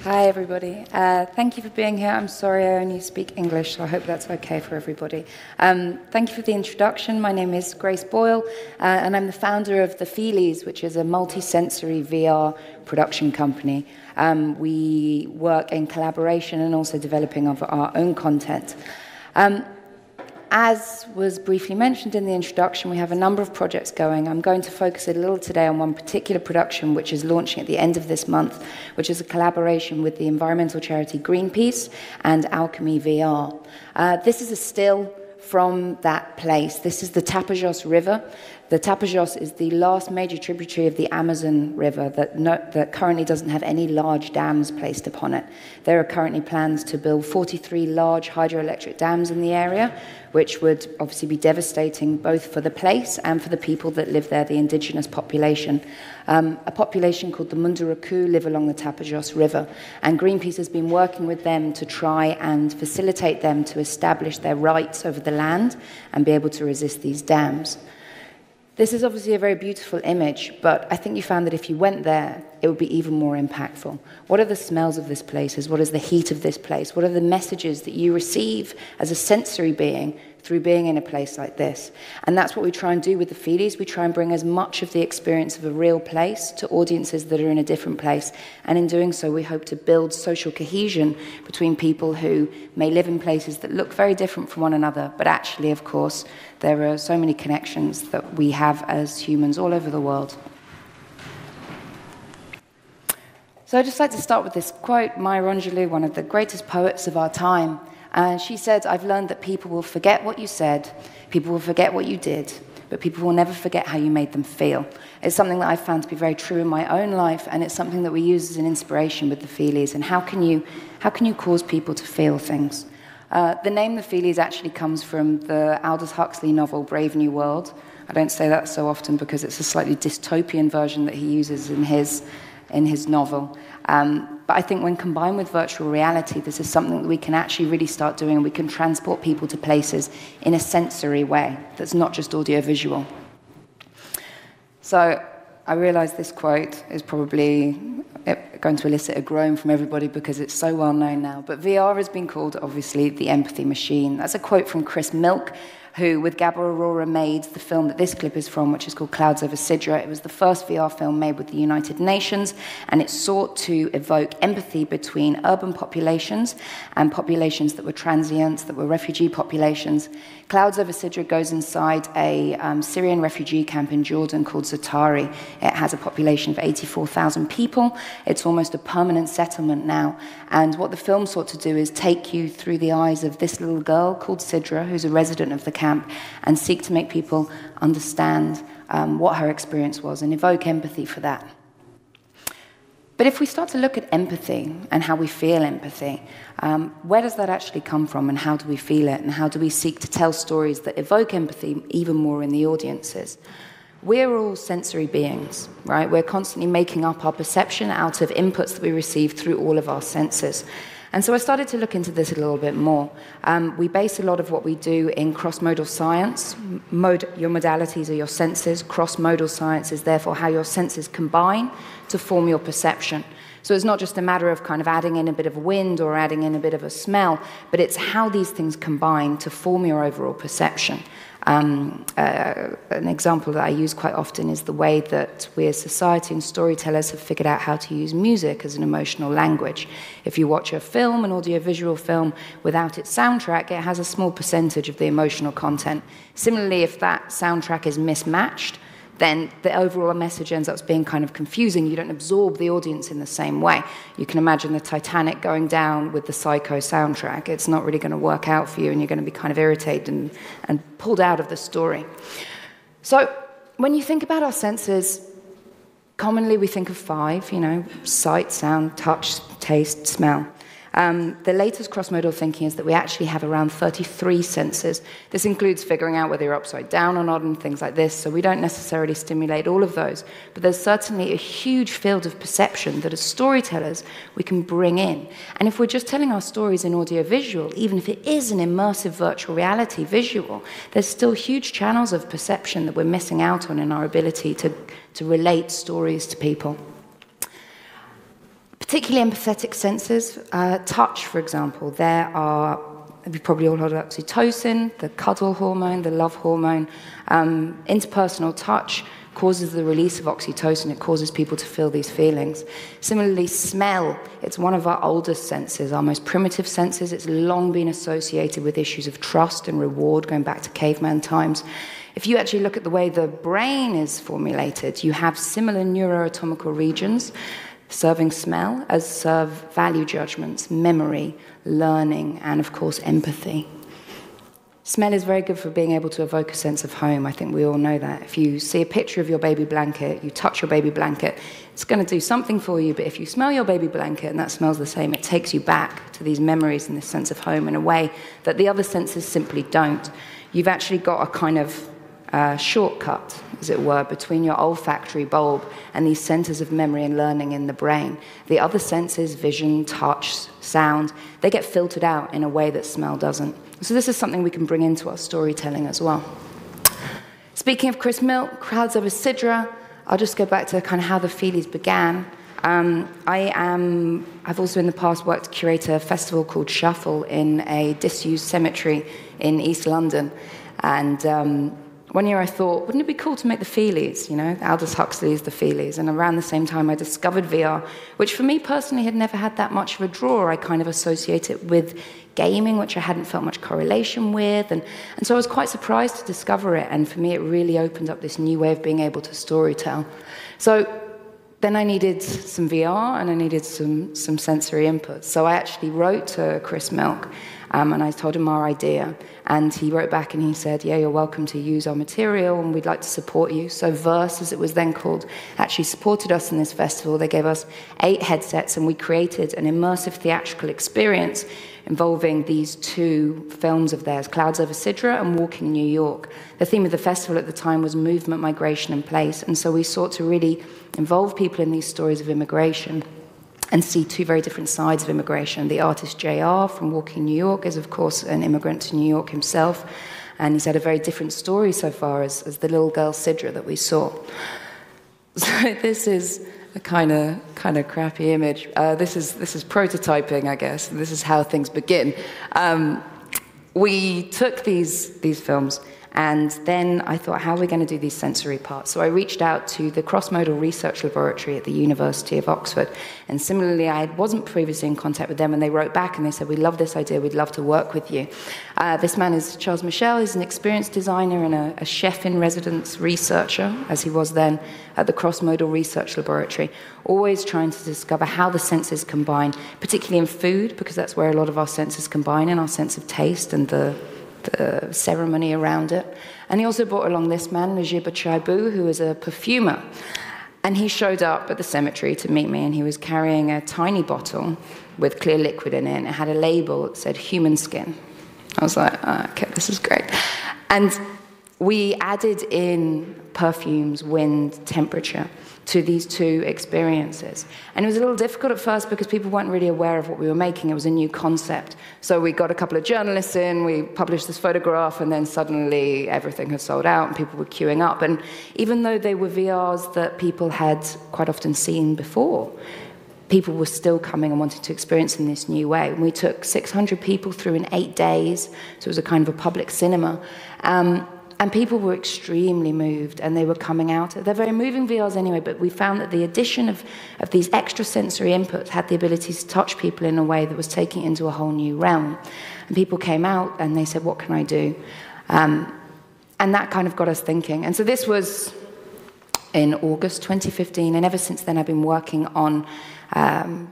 Hi, everybody. Thank you for being here. I'm sorry I only speak English, so I hope that's okay for everybody. Thank you for the introduction. My name is Grace Boyle, and I'm the founder of the Feelies, which is a multisensory VR production company. We work in collaboration and also developing of our own content. As was briefly mentioned in the introduction, we have a number of projects going. I'm going to focus a little today on one particular production which is launching at the end of this month, which is a collaboration with the environmental charity Greenpeace and Alchemy VR. This is a still from that place. This is the Tapajos River. The Tapajos is the last major tributary of the Amazon River that currently doesn't have any large dams placed upon it. There are currently plans to build 43 large hydroelectric dams in the area, which would obviously be devastating both for the place and for the people that live there, the indigenous population. A population called the Munduraku live along the Tapajos River, and Greenpeace has been working with them to try and facilitate them to establish their rights over the land and be able to resist these dams. This is obviously a very beautiful image, but I think you found that if you went there, it would be even more impactful. What are the smells of this place? What is the heat of this place? What are the messages that you receive as a sensory being through being in a place like this? And that's what we try and do with the Feelies. We try and bring as much of the experience of a real place to audiences that are in a different place. And in doing so, we hope to build social cohesion between people who may live in places that look very different from one another. But actually, of course, there are so many connections that we have as humans all over the world. So I'd just like to start with this quote, Maya Angelou, one of the greatest poets of our time. And she said, "I've learned that people will forget what you said, people will forget what you did, but people will never forget how you made them feel." It's something that I've found to be very true in my own life, and it's something that we use as an inspiration with the Feelies. And how can you cause people to feel things? The name The Feelies actually comes from the Aldous Huxley novel Brave New World. I don't say that so often because it's a slightly dystopian version that he uses in his novel. But I think when combined with virtual reality, this is something that we can actually really start doing, and we can transport people to places in a sensory way that's not just audiovisual. So I realize this quote is probably going to elicit a groan from everybody because it's so well known now. But VR has been called, obviously, the empathy machine. That's a quote from Chris Milk, who, with Gabor Aurora, made the film that this clip is from, which is called Clouds Over Sidra. It was the first VR film made with the United Nations, and it sought to evoke empathy between urban populations and populations that were transients, that were refugee populations. Clouds Over Sidra goes inside a Syrian refugee camp in Jordan called Zatari. It has a population of 84,000 people. It's almost a permanent settlement now. And what the film sought to do is take you through the eyes of this little girl called Sidra, who's a resident of the camp, and seek to make people understand what her experience was and evoke empathy for that. But if we start to look at empathy and how we feel empathy, where does that actually come from, and how do we feel it, and how do we seek to tell stories that evoke empathy even more in the audiences? We're all sensory beings, right? We're constantly making up our perception out of inputs that we receive through all of our senses. And so I started to look into this a little bit more. We base a lot of what we do in cross-modal science. Your modalities are your senses. Cross-modal science is therefore how your senses combine to form your perception. So it's not just a matter of kind of adding in a bit of wind or adding in a bit of a smell, but it's how these things combine to form your overall perception. An example that I use quite often is the way that we as society and storytellers have figured out how to use music as an emotional language. If you watch a film, an audiovisual film, without its soundtrack, it has a small percentage of the emotional content. Similarly, if that soundtrack is mismatched, then the overall message ends up being kind of confusing. You don't absorb the audience in the same way. You can imagine the Titanic going down with the Psycho soundtrack. It's not really going to work out for you, and you're going to be kind of irritated and pulled out of the story. So when you think about our senses, commonly we think of 5, sight, sound, touch, taste, smell. The latest cross-modal thinking is that we actually have around 33 senses. This includes figuring out whether you're upside down or not and things like this, so we don't necessarily stimulate all of those. But there's certainly a huge field of perception that as storytellers we can bring in. And if we're just telling our stories in audiovisual, even if it is an immersive virtual reality visual, there's still huge channels of perception that we're missing out on in our ability to relate stories to people. Particularly empathetic senses, touch, for example. There are, you've probably all heard of oxytocin, the cuddle hormone, the love hormone. Interpersonal touch causes the release of oxytocin. It causes people to feel these feelings. Similarly, smell, it's one of our oldest senses, our most primitive senses. It's long been associated with issues of trust and reward, going back to caveman times. If you actually look at the way the brain is formulated, you have similar neuroanatomical regions serving smell as serve value judgments, memory, learning, and of course, empathy. Smell is very good for being able to evoke a sense of home. I think we all know that. If you see a picture of your baby blanket, you touch your baby blanket, it's going to do something for you, but if you smell your baby blanket and that smells the same, it takes you back to these memories and this sense of home in a way that the other senses simply don't. You've actually got a kind of shortcut, as it were, between your olfactory bulb and these centers of memory and learning in the brain. The other senses, vision, touch, sound, they get filtered out in a way that smell doesn't. So this is something we can bring into our storytelling as well. Speaking of Chris Milk, Clouds Over Sidra, I'll just go back to kind of how the Feelies began. I've also in the past worked to curate a festival called Shuffle in a disused cemetery in East London. And one year I thought, wouldn't it be cool to make the Feelies, you know? Aldous Huxley's The Feelies. And around the same time I discovered VR, which for me personally had never had that much of a draw. I kind of associate it with gaming, which I hadn't felt much correlation with. And so I was quite surprised to discover it. And for me, it really opened up this new way of being able to storytell. So then I needed some VR and I needed some sensory input. So I actually wrote to Chris Milk and I told him our idea. And he wrote back and he said, yeah, you're welcome to use our material and we'd like to support you. So Verse, as it was then called, actually supported us in this festival. They gave us 8 headsets and we created an immersive theatrical experience involving these 2 films of theirs, Clouds Over Sidra and Walking New York. The theme of the festival at the time was movement, migration, and place. And so we sought to really involve people in these stories of immigration and see 2 very different sides of immigration. The artist JR from Walking New York is, of course, an immigrant to New York himself, and he's had a very different story so far as the little girl Sidra that we saw. So this is a kind of crappy image. This is prototyping, I guess, and this is how things begin. We took these films, and then I thought, how are we going to do these sensory parts? So I reached out to the cross-modal research laboratory at the University of Oxford. And similarly, I wasn't previously in contact with them, and they wrote back and they said, we love this idea, we'd love to work with you. This man is Charles Michel. He's an experienced designer and a chef-in-residence researcher, as he was then at the cross-modal research laboratory, always trying to discover how the senses combine, particularly in food, because that's where a lot of our senses combine, and our sense of taste and the ceremony around it. And he also brought along this man, Najib Chaibu, who is a perfumer. And he showed up at the cemetery to meet me, and he was carrying a tiny bottle with clear liquid in it, and it had a label that said human skin. I was like, oh, okay, this is great. And we added in perfumes, wind, temperature to these 2 experiences. And it was a little difficult at first because people weren't really aware of what we were making. It was a new concept. So we got a couple of journalists in, we published this photograph, and then suddenly everything had sold out and people were queuing up. And even though they were VRs that people had quite often seen before, people were still coming and wanting to experience in this new way. And we took 600 people through in 8 days, so it was a kind of a public cinema. And people were extremely moved, and they were coming out. They're very moving VRs anyway, but we found that the addition of these extra sensory inputs had the ability to touch people in a way that was taking it into a whole new realm. And people came out, and they said, what can I do? And that kind of got us thinking. And so this was in August 2015, and ever since then I've been working on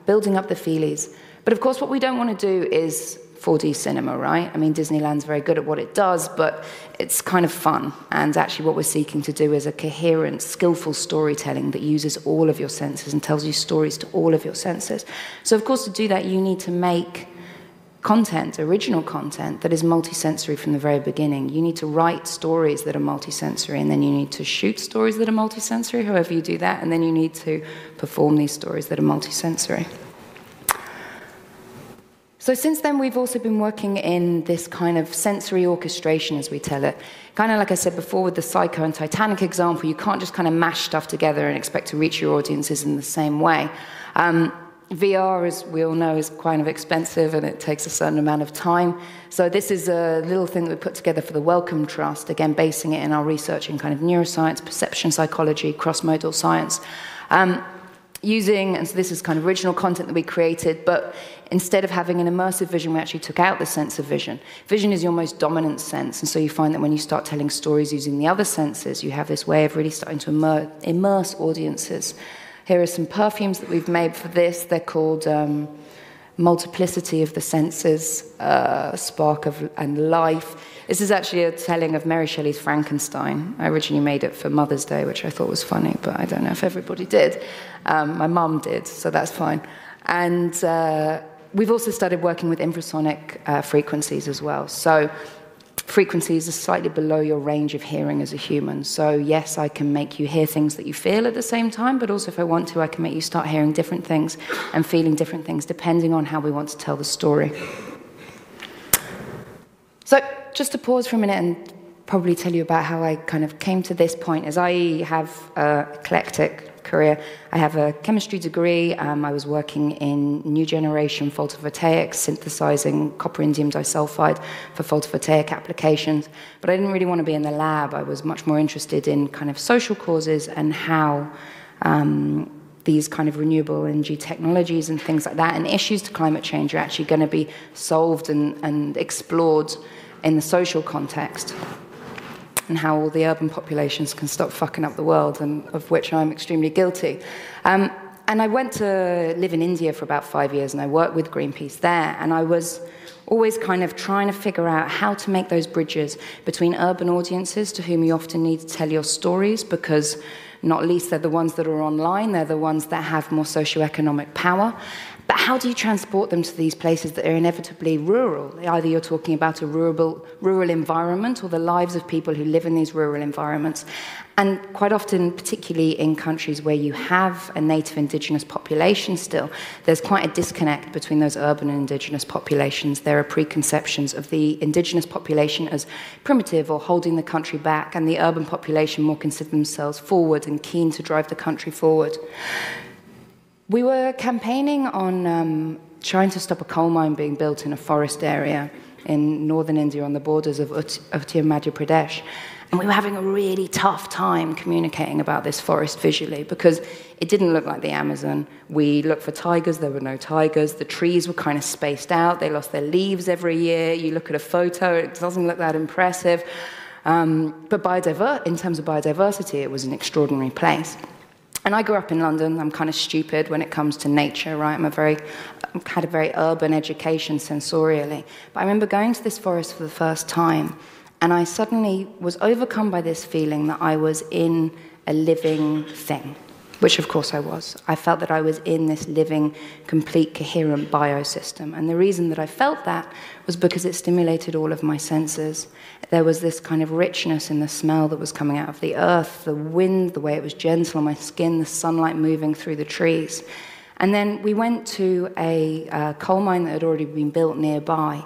building up the Feelies. But of course, what we don't want to do is 4D cinema, right? I mean, Disneyland's very good at what it does, but it's kind of fun. And actually what we're seeking to do is a coherent, skillful storytelling that uses all of your senses and tells you stories to all of your senses. So of course, to do that, you need to make content, original content, that is multisensory from the very beginning. You need to write stories that are multisensory, and then you need to shoot stories that are multisensory, however you do that, and then you need to perform these stories that are multisensory. So since then, we've also been working in this kind of sensory orchestration, as we tell it. Kind of like I said before with the Psycho and Titanic example, you can't just kind of mash stuff together and expect to reach your audiences in the same way. VR, as we all know, is kind of expensive and it takes a certain amount of time. So this is a little thing that we put together for the Wellcome Trust, again, basing it in our research in kind of neuroscience, perception psychology, cross-modal science. And so this is kind of original content that we created, but instead of having an immersive vision, we actually took out the sense of vision. Vision is your most dominant sense, and so you find that when you start telling stories using the other senses, you have this way of really starting to immerse audiences. Here are some perfumes that we've made for this. They're called Multiplicity of the Senses, Spark and Life. This is actually a telling of Mary Shelley's Frankenstein. I originally made it for Mother's Day, which I thought was funny, but I don't know if everybody did. My mum did, so that's fine. And we've also started working with infrasonic frequencies as well. So frequencies are slightly below your range of hearing as a human. So yes, I can make you hear things that you feel at the same time, but also if I want to, I can make you start hearing different things and feeling different things depending on how we want to tell the story. So just to pause for a minute and probably tell you about how I kind of came to this point, as I have an eclectic career. I have a chemistry degree. I was working in new generation photovoltaics, synthesizing copper indium disulfide for photovoltaic applications. But I didn't really want to be in the lab. I was much more interested in kind of social causes and how these kind of renewable energy technologies and things like that and issues to climate change are actually going to be solved and explored in the social context, and how all the urban populations can stop fucking up the world, and of which I'm extremely guilty. And I went to live in India for about 5 years, and I worked with Greenpeace there, and I was always kind of trying to figure out how to make those bridges between urban audiences to whom you often need to tell your stories, because not least they're the ones that are online, they're the ones that have more socioeconomic power. But how do you transport them to these places that are inevitably rural? Either you're talking about a rural environment or the lives of people who live in these rural environments. And quite often, particularly in countries where you have a native indigenous population still, there's quite a disconnect between those urban and indigenous populations. There are preconceptions of the indigenous population as primitive or holding the country back, and the urban population more consider themselves forward and keen to drive the country forward. We were campaigning on trying to stop a coal mine being built in a forest area in northern India on the borders of Uttar Madhya Pradesh. And we were having a really tough time communicating about this forest visually because it didn't look like the Amazon. We looked for tigers, there were no tigers. The trees were kind of spaced out. They lost their leaves every year. You look at a photo, it doesn't look that impressive. But in terms of biodiversity, it was an extraordinary place. And I grew up in London. I'm kind of stupid when it comes to nature, right? Had a very urban education sensorially. But I remember going to this forest for the first time, and I suddenly was overcome by this feeling that I was in a living thing, which of course I was. I felt that I was in this living, complete, coherent biosystem. And the reason that I felt that was because it stimulated all of my senses. There was this kind of richness in the smell that was coming out of the earth, the wind, the way it was gentle on my skin, the sunlight moving through the trees. And then we went to a coal mine that had already been built nearby.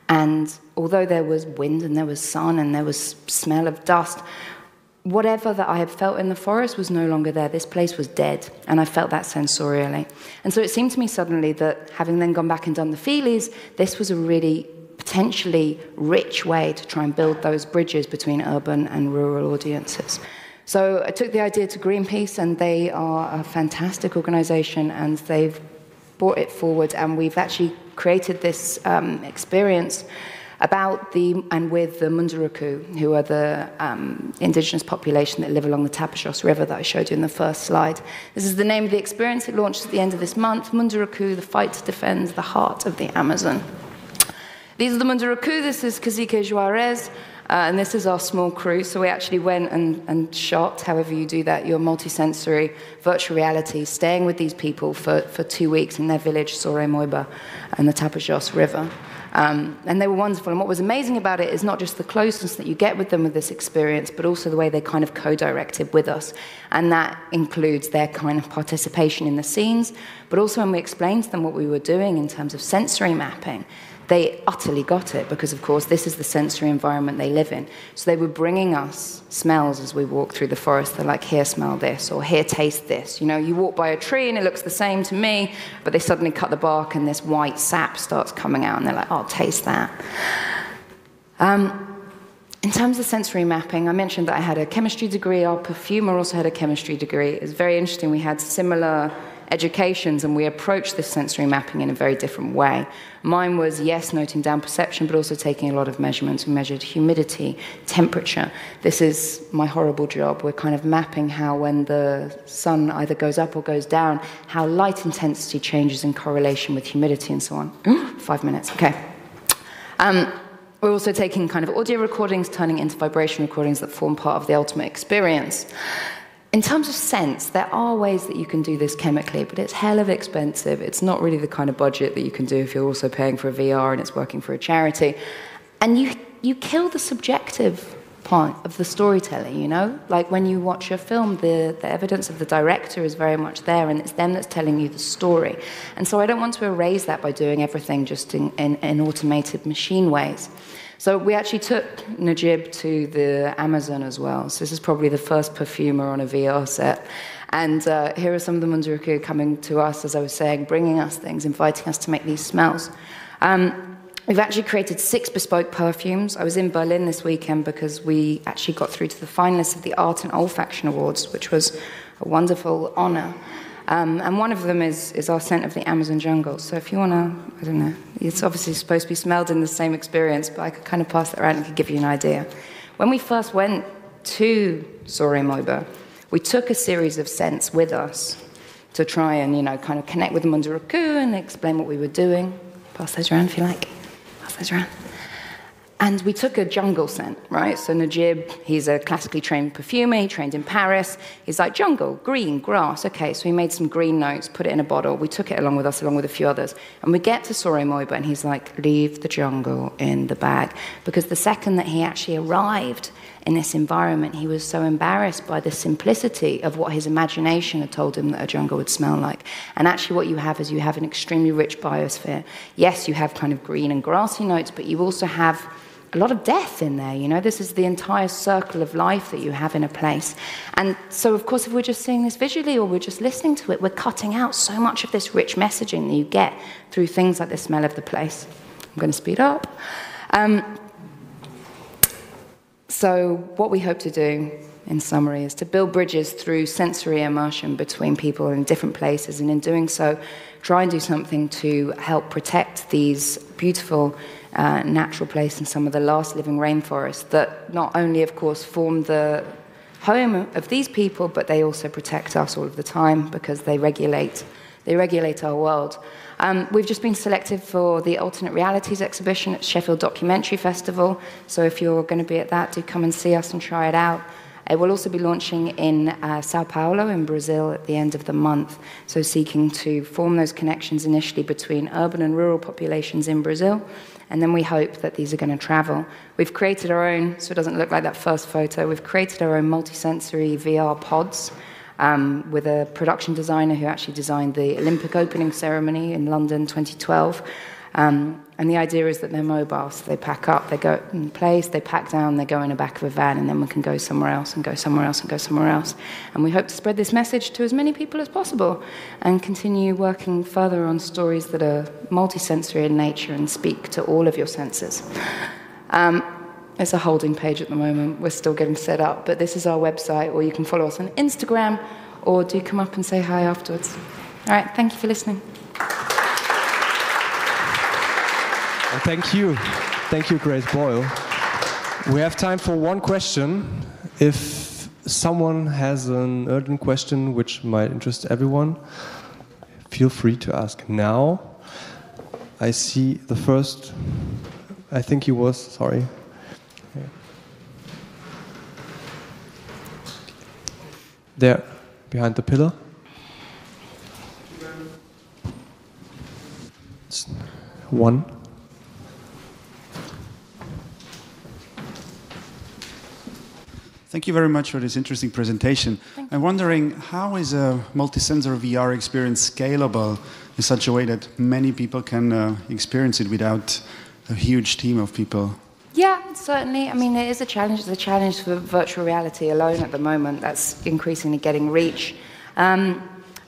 And although there was wind and there was sun and there was smell of dust, whatever that I had felt in the forest was no longer there. This place was dead, and I felt that sensorially. And so it seemed to me suddenly that, having then gone back and done the Feelies, this was a really potentially rich way to try and build those bridges between urban and rural audiences. So I took the idea to Greenpeace, and they are a fantastic organisation, and they've brought it forward, and we've actually created this experience about with the Munduruku, who are the indigenous population that live along the Tapajos River that I showed you in the first slide. This is the name of the experience. It launched at the end of this month. Munduruku, the fight to defend the heart of the Amazon. These are the Munduruku. This is Cacique Juarez, and this is our small crew. So we actually went and shot, however you do that, your multisensory virtual reality, staying with these people for 2 weeks in their village, Sore Moiba, and the Tapajos River. And they were wonderful. And what was amazing about it is not just the closeness that you get with them with this experience, but also the way they kind of co-directed with us. And that includes their kind of participation in the scenes, but also when we explained to them what we were doing in terms of sensory mapping, they utterly got it because, of course, this is the sensory environment they live in. So they were bringing us smells as we walk through the forest. They're like, here, smell this, or here, taste this. You know, you walk by a tree and it looks the same to me, but they suddenly cut the bark and this white sap starts coming out, and they're like, oh, taste that. In terms of sensory mapping, I mentioned that I had a chemistry degree. Our perfumer also had a chemistry degree. It's very interesting. We had similar educations, and we approached this sensory mapping in a very different way. Mine was, yes, noting down perception, but also taking a lot of measurements. We measured humidity, temperature. This is my horrible job. We're kind of mapping how, when the sun either goes up or goes down, how light intensity changes in correlation with humidity and so on. 5 minutes, okay. We're also taking kind of audio recordings, turning into vibration recordings that form part of the ultimate experience. In terms of sense, there are ways that you can do this chemically, but it's hell of expensive. It's not really the kind of budget that you can do if you're also paying for a VR and it's working for a charity. And you kill the subjective part of the storytelling, you know? Like when you watch a film, the evidence of the director is very much there, and it's them that's telling you the story. And so I don't want to erase that by doing everything just in automated machine ways. So we actually took Najib to the Amazon as well. So this is probably the first perfumer on a VR set. And here are some of the Munduruku coming to us, as I was saying, bringing us things, inviting us to make these smells. We've actually created 6 bespoke perfumes. I was in Berlin this weekend because we actually got through to the finalists of the Art and Olfaction Awards, which was a wonderful honor. And one of them is our scent of the Amazon jungle. So if you want to, I don't know, it's obviously supposed to be smelled in the same experience, but I could kind of pass that around and could give you an idea. When we first went to Sorimoiba, we took a series of scents with us to try and, you know, kind of connect with the Munduruku and explain what we were doing. Pass those around if you like. Pass those around. And we took a jungle scent, right? So Najib, he's a classically trained perfumer. He trained in Paris. He's like, jungle, green, grass. Okay, so he made some green notes, put it in a bottle. We took it along with us, along with a few others. And we get to Sorimoiba, and he's like, leave the jungle in the bag. Because the second that he actually arrived in this environment, he was so embarrassed by the simplicity of what his imagination had told him that a jungle would smell like. And actually what you have is you have an extremely rich biosphere. Yes, you have kind of green and grassy notes, but you also have a lot of death in there, you know. This is the entire circle of life that you have in a place. And so, of course, if we're just seeing this visually or we're just listening to it, we're cutting out so much of this rich messaging that you get through things like the smell of the place. I'm going to speed up. So what we hope to do, in summary, is to build bridges through sensory immersion between people in different places, and in doing so, try and do something to help protect these beautiful natural places and some of the last living rainforests that not only, of course, form the home of these people, but they also protect us all of the time because they regulate our world. We've just been selected for the Alternate Realities exhibition at Sheffield Documentary Festival, so if you're going to be at that, do come and see us and try it out. It will also be launching in Sao Paulo in Brazil at the end of the month, so seeking to form those connections initially between urban and rural populations in Brazil, and then we hope that these are going to travel. We've created our own, so it doesn't look like that first photo, we've created our own multisensory VR pods with a production designer who actually designed the Olympic opening ceremony in London 2012. And the idea is that they're mobile, so they pack up, they go in place, they pack down, they go in the back of a van, and then we can go somewhere else and go somewhere else and go somewhere else. And we hope to spread this message to as many people as possible and continue working further on stories that are multisensory in nature and speak to all of your senses. It's a holding page at the moment. We're still getting set up, but this is our website, or you can follow us on Instagram, or do come up and say hi afterwards. All right, thank you for listening. Thank you. Thank you, Grace Boyle. We have time for one question. If someone has an urgent question which might interest everyone, feel free to ask now. I see the first, I think he was, sorry. There, behind the pillar. It's one. Thank you very much for this interesting presentation. I'm wondering, how is a multisensory VR experience scalable in such a way that many people can experience it without a huge team of people. Yeah, certainly. I mean, it is a challenge. It's a challenge for virtual reality alone at the moment. That's increasingly getting reach.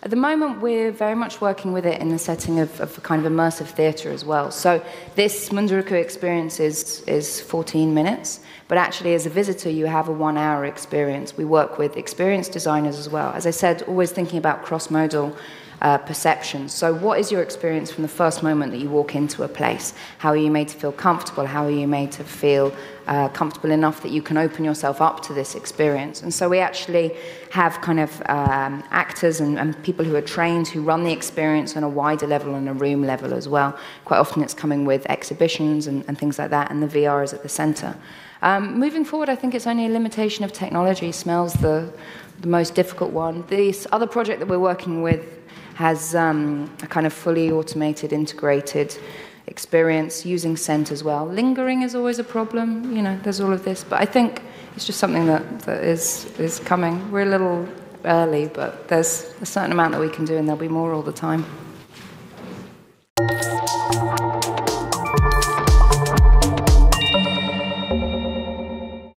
At the moment, we're very much working with it in the setting of a kind of immersive theatre as well. So this Munduruku experience is 14 minutes, but actually as a visitor, you have a 1-hour experience. We work with experienced designers as well. As I said, always thinking about cross-modal perception. So what is your experience from the first moment that you walk into a place? How are you made to feel comfortable? How are you made to feel comfortable enough that you can open yourself up to this experience? And so we actually have kind of actors and people who are trained who run the experience on a wider level, on a room level as well. Quite often it's coming with exhibitions and things like that, and the VR is at the centre. Moving forward, I think it's only a limitation of technology. Smells the most difficult one. This other project that we're working with has a kind of fully automated, integrated experience using scent as well. Lingering is always a problem, you know, there's all of this. But I think it's just something that is coming. We're a little early, but there's a certain amount that we can do, and there'll be more all the time.